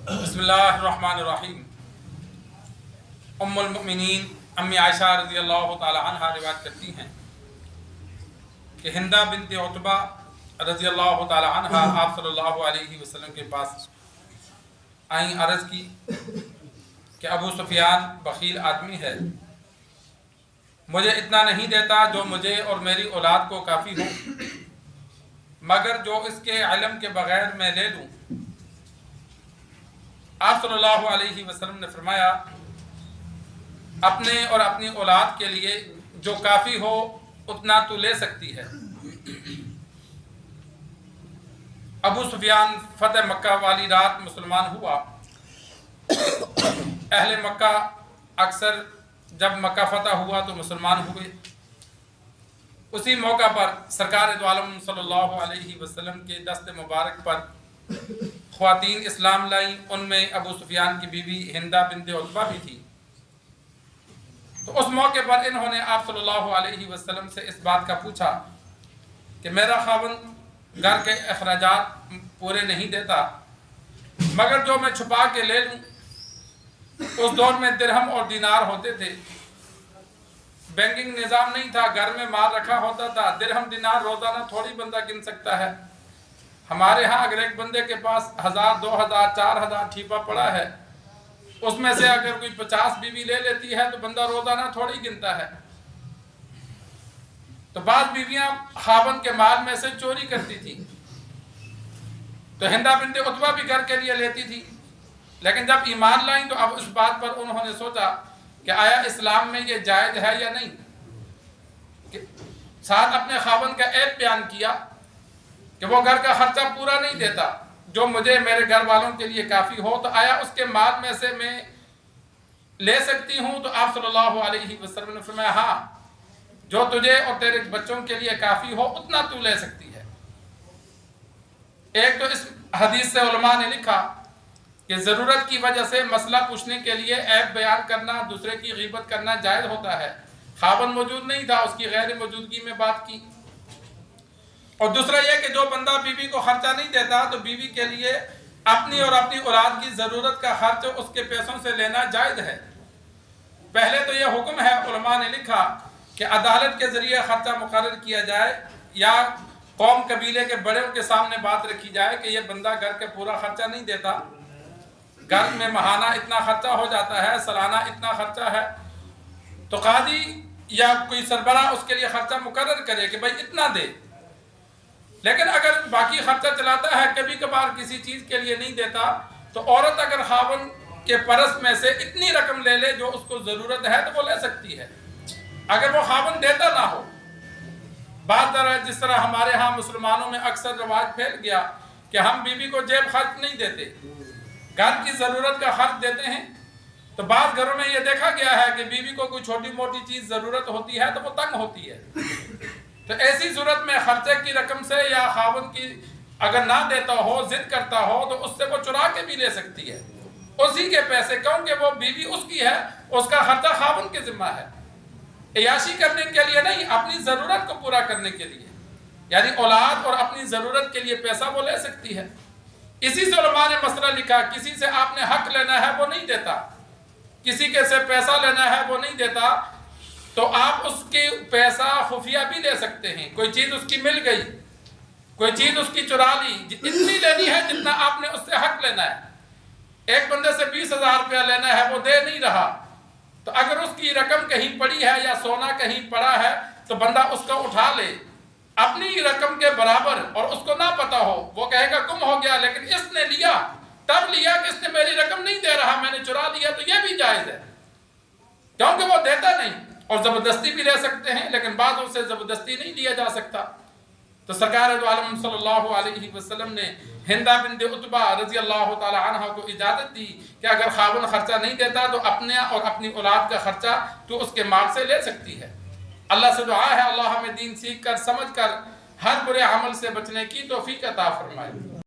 بسم اللہ الرحمن الرحیم۔ ام المؤمنین امی عائشہ رضی اللہ تعالی عنہ روایت کرتی ہیں کہ ہندہ بنت عتبہ رضی اللہ تعالی عنہ آپ صلی اللہ علیہ وسلم کے پاس آئیں، عرض کی کہ ابو سفیان بخیل آدمی ہے، مجھے اتنا نہیں دیتا جو مجھے اور میری اولاد کو کافی ہو، مگر جو اس کے علم کے بغیر میں لے لوں۔ آپ صلی اللہ علیہ وسلم نے فرمایا، اپنے اور اپنی اولاد کے لیے جو کافی ہو اتنا تو لے سکتی ہے۔ ابو سفیان فتح مکہ والی رات مسلمان ہوا۔ اہل مکہ اکثر جب مکہ فتح ہوا تو مسلمان ہوئے۔ اسی موقع پر سرکار دو عالم صلی اللہ علیہ وسلم کے دست مبارک پر خواتین اسلام لائیں، ان میں ابو سفیان کی بیوی ہندہ بنت عتبہ بھی تھی۔ تو اس موقع پر انہوں نے آپ صلی اللہ علیہ وسلم سے اس بات کا پوچھا کہ میرا خاوند گھر کے اخراجات پورے نہیں دیتا، مگر جو میں چھپا کے لے لوں۔ اس دور میں درہم اور دینار ہوتے تھے، بینکنگ نظام نہیں تھا، گھر میں مال رکھا ہوتا تھا، درہم دینار روزانہ تھوڑی بندہ گن سکتا ہے۔ ہمارے ہاں اگر ایک بندے کے پاس 1000 2000 4000 ٹھیپا پڑا ہے، اس میں سے اگر کوئی 50 بیوی لے لیتی ہے تو بندہ روزانہ تھوڑی گنتا ہے۔ تو بعض بیویاں خاوند کے مال میں سے چوری کرتی تھی، تو ہندہ بنت عتبہ بھی گھر کے لیے لیتی تھی، لیکن جب ایمان لائیں تو اب اس بات پر انہوں نے سوچا کہ آیا اسلام میں یہ جائز ہے یا نہیں، کہ ساتھ اپنے خاوند کا عیب بیان کیا کہ وہ گھر کا خرچہ پورا نہیں دیتا جو مجھے میرے گھر والوں کے لیے کافی ہو، تو آیا اس کے مال میں سے میں لے سکتی ہوں؟ تو آپ صلی اللہ علیہ وسلم نے فرمایا، ہاں، جو تجھے اور تیرے بچوں کے لیے کافی ہو اتنا تو لے سکتی ہے۔ ایک تو اس حدیث سے علماء نے لکھا کہ ضرورت کی وجہ سے مسئلہ پوچھنے کے لیے عیب بیان کرنا، دوسرے کی غیبت کرنا جائز ہوتا ہے۔ خاوند موجود نہیں تھا، اس کی غیر موجودگی میں بات کی۔ اور دوسرا یہ کہ جو بندہ بیوی کو خرچہ نہیں دیتا تو بیوی کے لیے اپنی اور اپنی اولاد کی ضرورت کا خرچ اس کے پیسوں سے لینا جائز ہے۔ پہلے تو یہ حکم ہے، علماء نے لکھا کہ عدالت کے ذریعے خرچہ مقرر کیا جائے یا قوم قبیلے کے بڑوں کے سامنے بات رکھی جائے کہ یہ بندہ گھر کا پورا خرچہ نہیں دیتا، گھر میں ماہانہ اتنا خرچہ ہو جاتا ہے، سالانہ اتنا خرچہ ہے، تو قاضی یا کوئی سربراہ اس کے لیے خرچہ مقرر کرے کہ بھائی اتنا دے۔ لیکن اگر باقی خرچہ چلاتا ہے، کبھی کبھار کسی چیز کے لیے نہیں دیتا، تو عورت اگر خاوند کے پرس میں سے اتنی رقم لے لے جو اس کو ضرورت ہے تو وہ لے سکتی ہے، اگر وہ خاوند دیتا نہ ہو۔ بات طرح جس طرح ہمارے ہاں مسلمانوں میں اکثر رواج پھیل گیا کہ ہم بیوی کو جیب خرچ نہیں دیتے، گھر کی ضرورت کا خرچ دیتے ہیں، تو بعض گھروں میں یہ دیکھا گیا ہے کہ بیوی کو کوئی چھوٹی موٹی چیز ضرورت ہوتی ہے تو وہ تنگ ہوتی ہے، تو ایسی صورت میں خرچے کی رقم سے یا خاوند کی اگر نہ دیتا ہو، ضد کرتا ہو، تو اس سے وہ چرا کے بھی لے سکتی ہے اسی کے پیسے، کیونکہ وہ بیوی اس کی ہے، اس کا خرچہ خاوند کے ذمہ ہے، عیاشی کرنے کے لیے نہیں، اپنی ضرورت کو پورا کرنے کے لیے، یعنی اولاد اور اپنی ضرورت کے لیے پیسہ وہ لے سکتی ہے۔ اسی سے علماء نے مسئلہ لکھا، کسی سے آپ نے حق لینا ہے وہ نہیں دیتا، کسی کے سے پیسہ لینا ہے وہ نہیں دیتا، تو آپ اس کی پیسہ خفیہ بھی لے سکتے ہیں۔ کوئی چیز اس کی مل گئی، کوئی چیز اس کی چرا لی، اتنی لینی ہے جتنا آپ نے اس سے حق لینا ہے۔ ایک بندے سے 20,000 روپیہ لینا ہے، وہ دے نہیں رہا، تو اگر اس کی رقم کہیں پڑی ہے یا سونا کہیں پڑا ہے تو بندہ اس کو اٹھا لے اپنی رقم کے برابر، اور اس کو نہ پتا ہو، وہ کہے گا گم ہو گیا، لیکن اس نے لیا، تب لیا کہ اس نے میری رقم نہیں دے رہا، میں نے چرا لیا، تو یہ بھی جائز ہے، کیونکہ وہ دیتا نہیں۔ اور زبردستی بھی لے سکتے ہیں، لیکن بعضوں سے زبردستی نہیں لیا جا سکتا۔ تو سرکار دو عالم صلی اللہ علیہ وسلم نے ہندہ بنت عتبہ رضی اللہ تعالی عنہ کو اجازت دی کہ اگر خاوند خرچہ نہیں دیتا تو اپنے اور اپنی اولاد کا خرچہ تو اس کے مال سے لے سکتی ہے۔ اللہ سے دعا ہے اللہ ہمیں دین سیکھ کر، سمجھ کر ہر برے عمل سے بچنے کی توفیق عطا فرمائے۔